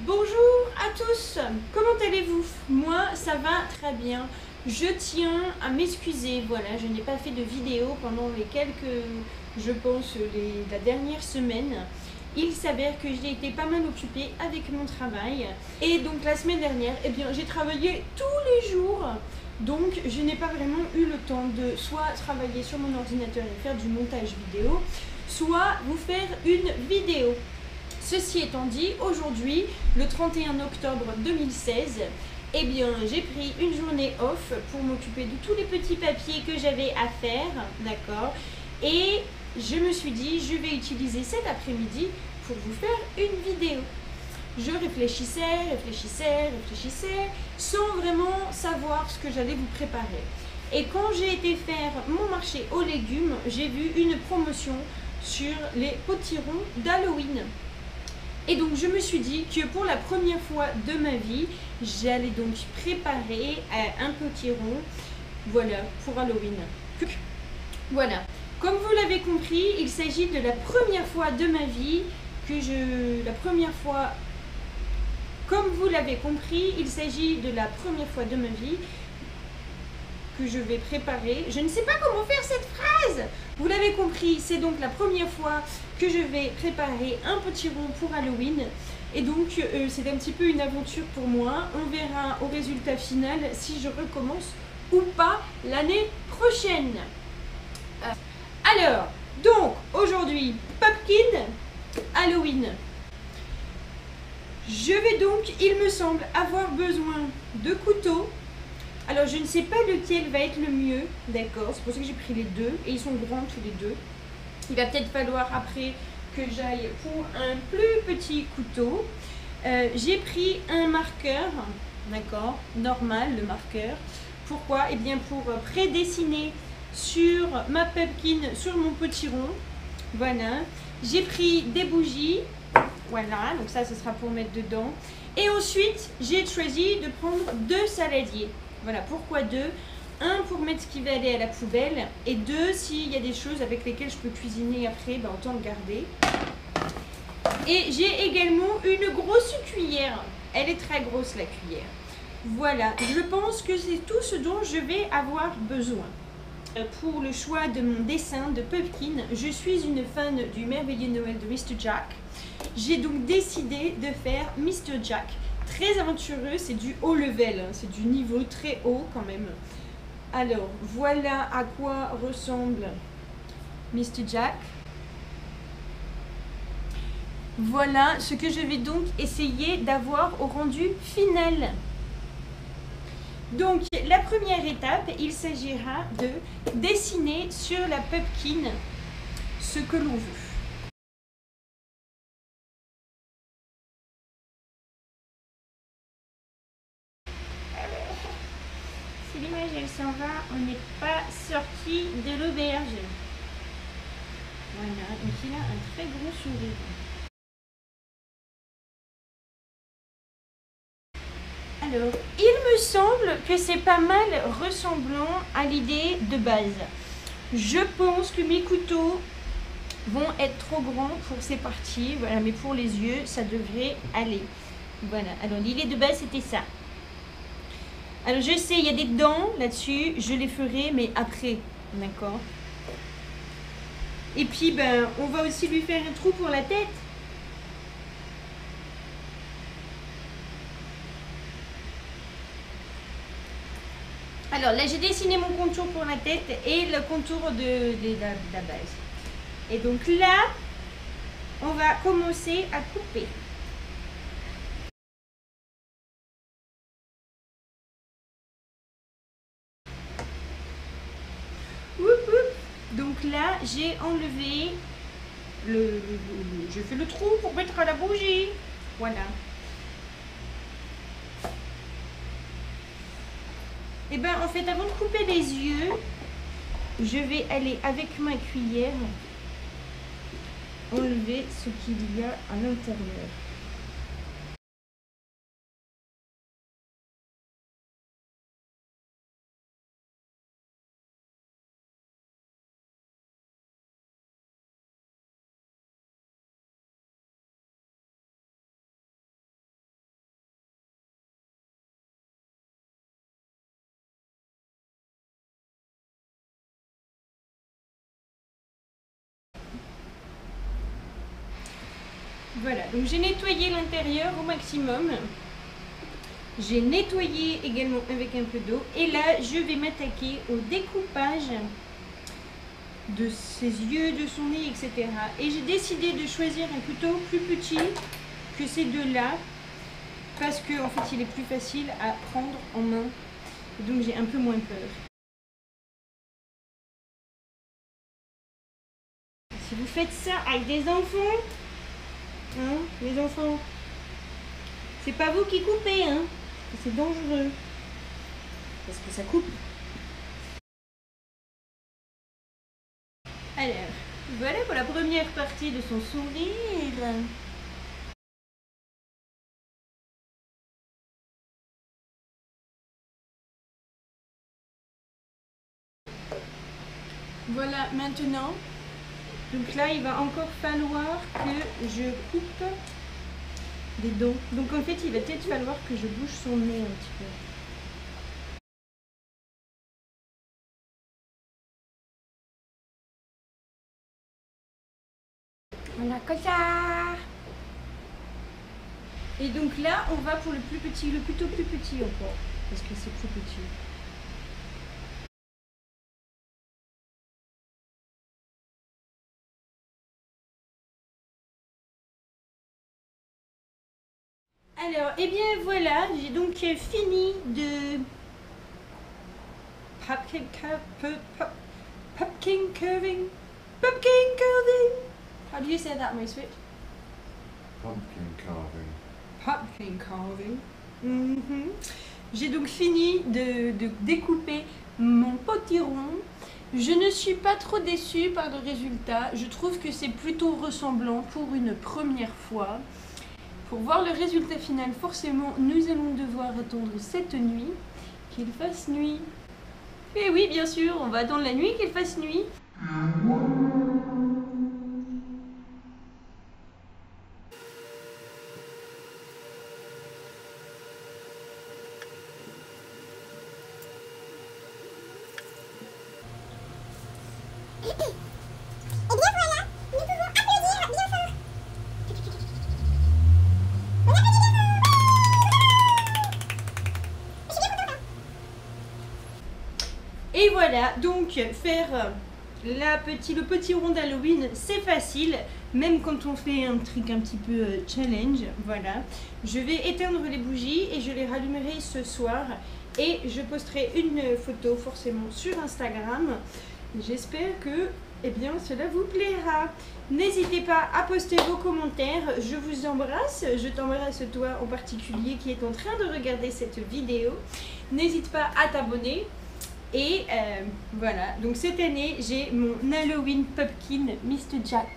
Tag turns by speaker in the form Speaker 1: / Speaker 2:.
Speaker 1: Bonjour à tous, comment allez-vous? Moi ça va très bien. Je tiens à m'excuser, voilà, je n'ai pas fait de vidéo pendant les la dernière semaine. Il s'avère que j'ai été pas mal occupée avec mon travail. Et donc la semaine dernière, eh bien, j'ai travaillé tous les jours. Donc je n'ai pas vraiment eu le temps de soit travailler sur mon ordinateur et faire du montage vidéo, soit vous faire une vidéo. Ceci étant dit, aujourd'hui, le 31 octobre 2016, eh bien, j'ai pris une journée off pour m'occuper de tous les petits papiers que j'avais à faire, d'accord? Et je me suis dit, je vais utiliser cet après-midi pour vous faire une vidéo. Je réfléchissais, sans vraiment savoir ce que j'allais vous préparer. Et quand j'ai été faire mon marché aux légumes, j'ai vu une promotion sur les potirons d'Halloween. Et donc je me suis dit que pour la première fois de ma vie, j'allais donc préparer un potiron, voilà, pour Halloween. Voilà, comme vous l'avez compris, il s'agit de la première fois de ma vie comme vous l'avez compris, il s'agit de la première fois de ma vie que je vais préparer. Je ne sais pas comment faire cette phrase. Vous l'avez compris, c'est donc la première fois que je vais préparer un potiron pour Halloween. Et donc, c'est un petit peu une aventure pour moi. On verra au résultat final si je recommence ou pas l'année prochaine. Alors, donc, aujourd'hui, pumpkin, Halloween. Je vais donc, il me semble, avoir besoin de couteaux. Alors, je ne sais pas lequel va être le mieux, d'accord? C'est pour ça que j'ai pris les deux, et ils sont grands tous les deux. Il va peut-être falloir après que j'aille pour un plus petit couteau. J'ai pris un marqueur, d'accord, normal, le marqueur. Pourquoi? Eh bien, pour prédessiner sur ma pumpkin, sur mon potiron. Voilà. J'ai pris des bougies. Voilà, donc ça, ce sera pour mettre dedans. Et ensuite, j'ai choisi de prendre 2 saladiers. Voilà, pourquoi 2? Un pour mettre ce qui va aller à la poubelle, et 2 s'il y a des choses avec lesquelles je peux cuisiner après, ben, autant le garder. Et j'ai également une grosse cuillère. Elle est très grosse, la cuillère. Voilà, je pense que c'est tout ce dont je vais avoir besoin. Pour le choix de mon dessin de pumpkin, je suis une fan du merveilleux Noël de Mr. Jack. J'ai donc décidé de faire Mr. Jack. Très aventureux, c'est du haut level, hein, c'est du niveau très haut quand même. Alors, voilà à quoi ressemble Mr. Jack. Voilà ce que je vais donc essayer d'avoir au rendu final. Donc, la première étape, il s'agira de dessiner sur la pumpkin ce que l'on veut. Si l'image elle s'en va, on n'est pas sorti de l'auberge. Voilà, donc il a un très gros sourire. Alors, il me semble que c'est pas mal ressemblant à l'idée de base. Je pense que mes couteaux vont être trop grands pour ces parties, voilà, mais pour les yeux, ça devrait aller. Voilà, alors l'idée de base, c'était ça. Alors, je sais, il y a des dents là-dessus, je les ferai, mais après, d'accord? Et puis, ben, on va aussi lui faire un trou pour la tête. Alors là, j'ai dessiné mon contour pour la tête et le contour de la base. Et donc là, on va commencer à couper. Donc là, j'ai enlevé j'ai fait le trou pour mettre la bougie. Voilà. Et ben en fait, avant de couper les yeux, je vais aller avec ma cuillère enlever ce qu'il y a à l'intérieur. Voilà, donc j'ai nettoyé l'intérieur au maximum. J'ai nettoyé également avec un peu d'eau. Et là, je vais m'attaquer au découpage de ses yeux, de son nez, etc. Et j'ai décidé de choisir un couteau plus petit que ces deux-là. Parce que en fait, il est plus facile à prendre en main. Donc j'ai un peu moins peur. Si vous faites ça avec des enfants, hein, les enfants, c'est pas vous qui coupez, hein. C'est dangereux. Parce que ça coupe. Alors, voilà pour la première partie de son sourire. Voilà, maintenant, donc là, il va encore falloir que je coupe des dents. Donc en fait, il va peut-être falloir que je bouge son nez un petit peu. Voilà, comme ça. Et donc là, on va pour le plus petit, le couteau plus petit encore, parce que c'est plus petit. Alors, et bien voilà, j'ai donc fini de pumpkin curving. How do you say that, my sweet?
Speaker 2: Pumpkin carving.
Speaker 1: Pumpkin carving. J'ai donc fini de découper mon potiron. Je ne suis pas trop déçue par le résultat. Je trouve que c'est plutôt ressemblant pour une première fois. Pour voir le résultat final, forcément, nous allons devoir attendre cette nuit, qu'il fasse nuit. Et oui, bien sûr, on va attendre la nuit qu'il fasse nuit. Et voilà, donc faire le petit rond d'Halloween, c'est facile, même quand on fait un truc un petit peu challenge, voilà. Je vais éteindre les bougies et je les rallumerai ce soir et je posterai une photo forcément sur Instagram. J'espère que cela vous plaira. N'hésitez pas à poster vos commentaires, je vous embrasse, je t'embrasse toi en particulier qui est en train de regarder cette vidéo. N'hésite pas à t'abonner. Et voilà, donc cette année, j'ai mon Halloween Pumpkin Mr. Jack.